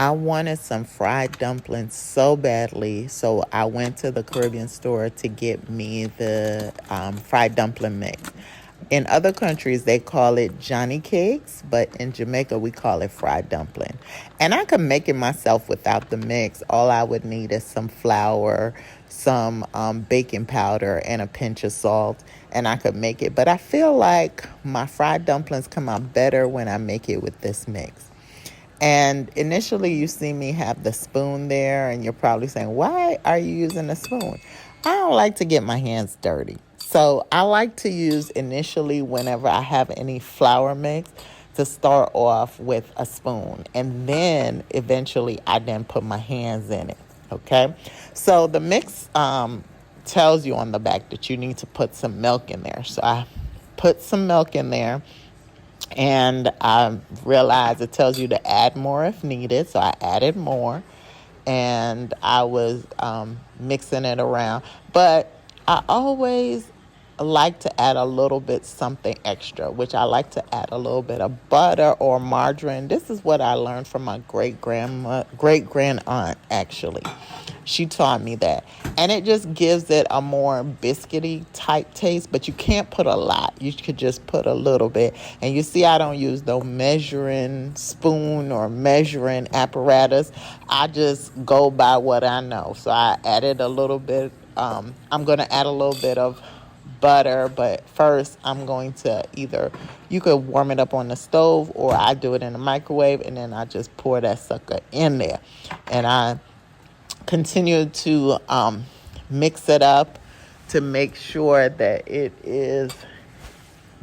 I wanted some fried dumplings so badly, so I went to the Caribbean store to get me the fried dumpling mix. In other countries, they call it Johnny cakes, but in Jamaica, we call it fried dumpling. And I could make it myself without the mix. All I would need is some flour, some baking powder, and a pinch of salt, and I could make it. But I feel like my fried dumplings come out better when I make it with this mix. And initially, you see me have the spoon there, and you're probably saying, why are you using a spoon? I don't like to get my hands dirty. So I like to use initially, whenever I have any flour mix, to start off with a spoon. And then eventually, I then put my hands in it. Okay? So the mix tells you on the back that you need to put some milk in there. So I put some milk in there, and I realized it tells you to add more if needed. So I added more, and I was mixing it around. But I always like to add a little bit something extra, which I like to add a little bit of butter or margarine. This is what I learned from my great grand aunt, actually. She taught me that. And it just gives it a more biscuity type taste, but you can't put a lot. You could just put a little bit. And you see, I don't use no measuring spoon or measuring apparatus. I just go by what I know. So I added a little bit. I'm going to add a little bit of butter, but first I'm going to you could warm it up on the stove, or I do it in the microwave, and then I just pour that sucker in there. And I continue to mix it up to make sure that it is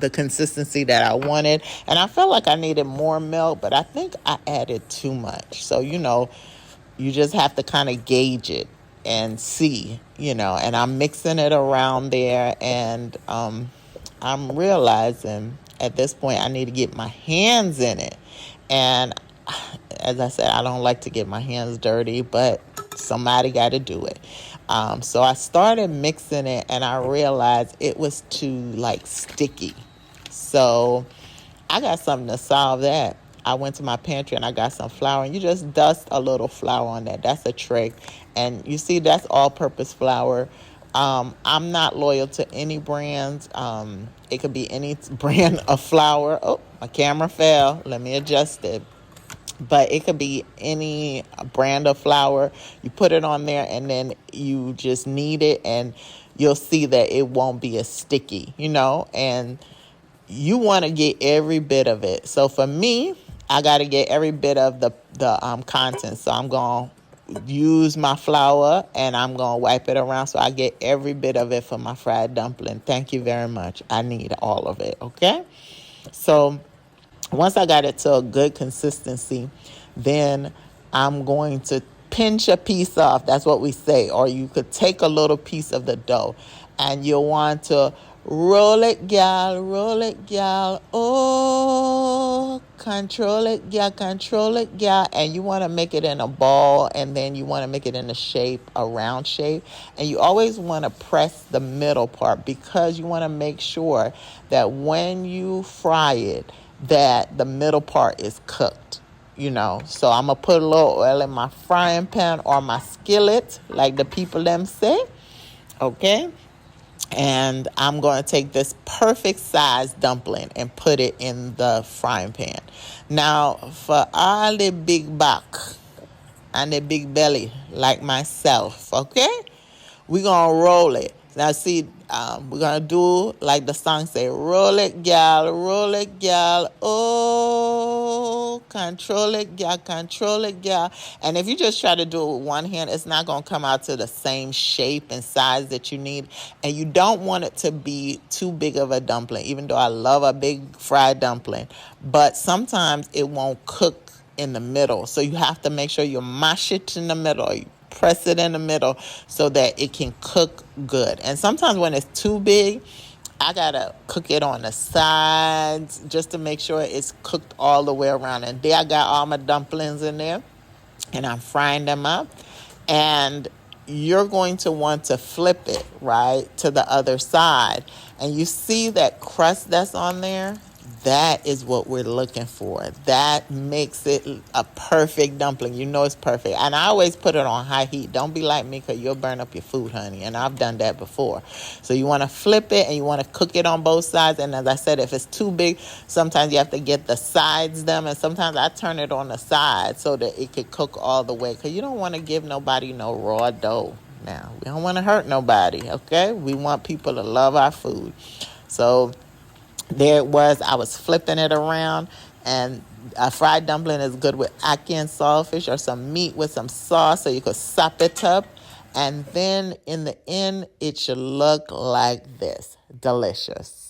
the consistency that I wanted. And I felt like I needed more milk, but I think I added too much. So, you just have to kind of gauge it and see, and I'm mixing it around there. And I'm realizing at this point I need to get my hands in it. And as I said, I don't like to get my hands dirty, but somebody got to do it. So I started mixing it, and I realized it was too sticky. So I got something to solve that. I went to my pantry and I got some flour, and you just dust a little flour on that. That's a trick. And you see, that's all-purpose flour. I'm not loyal to any brands. It could be any brand of flour. Oh, my camera fell. Let me adjust it. But it could be any brand of flour. You put it on there, and then you just knead it, and you'll see that it won't be as sticky, and you want to get every bit of it. So for me, I got to get every bit of the content. So I'm going to use my flour, and I'm going to wipe it around so I get every bit of it for my fried dumpling. Thank you very much. I need all of it, okay? So once I got it to a good consistency, then I'm going to pinch a piece off. That's what we say. Or you could take a little piece of the dough, and you'll want to roll it, gal, roll it, gal. Oh, control it, gal. And you want to make it in a ball, and then you want to make it in a round shape. And you always want to press the middle part, because you want to make sure that when you fry it, that the middle part is cooked, So I'm going to put a little oil in my frying pan or my skillet, like the people them say, okay? And I'm going to take this perfect size dumpling and put it in the frying pan. Now, for all the big back and the big belly, like myself, okay? We're going to roll it. Now, see, we're going to do like the song say, roll it, gal, oh, control it, gal. And if you just try to do it with one hand, it's not going to come out to the same shape and size that you need. And you don't want it to be too big of a dumpling, even though I love a big fried dumpling. But sometimes it won't cook in the middle. So you have to make sure you mash it in the middle. You press it in the middle so that it can cook good. And sometimes when it's too big, I gotta cook it on the sides just to make sure it's cooked all the way around. And there I got all my dumplings in there, and I'm frying them up. And you're going to want to flip it right to the other side, and you see that crust that's on there. That is what we're looking for. That makes it a perfect dumpling. You know it's perfect. And I always put it on high heat. Don't be like me, because you'll burn up your food, honey. And I've done that before. So you want to flip it and you want to cook it on both sides. And as I said, if it's too big, sometimes you have to get the sides done. And sometimes I turn it on the side so that it could cook all the way. Because you don't want to give nobody no raw dough. Now, we don't want to hurt nobody, okay? We want people to love our food. So there it was. I was flipping it around, and a fried dumpling is good with ackee and saltfish, or some meat with some sauce, so you could sop it up. And then in the end, it should look like this. Delicious.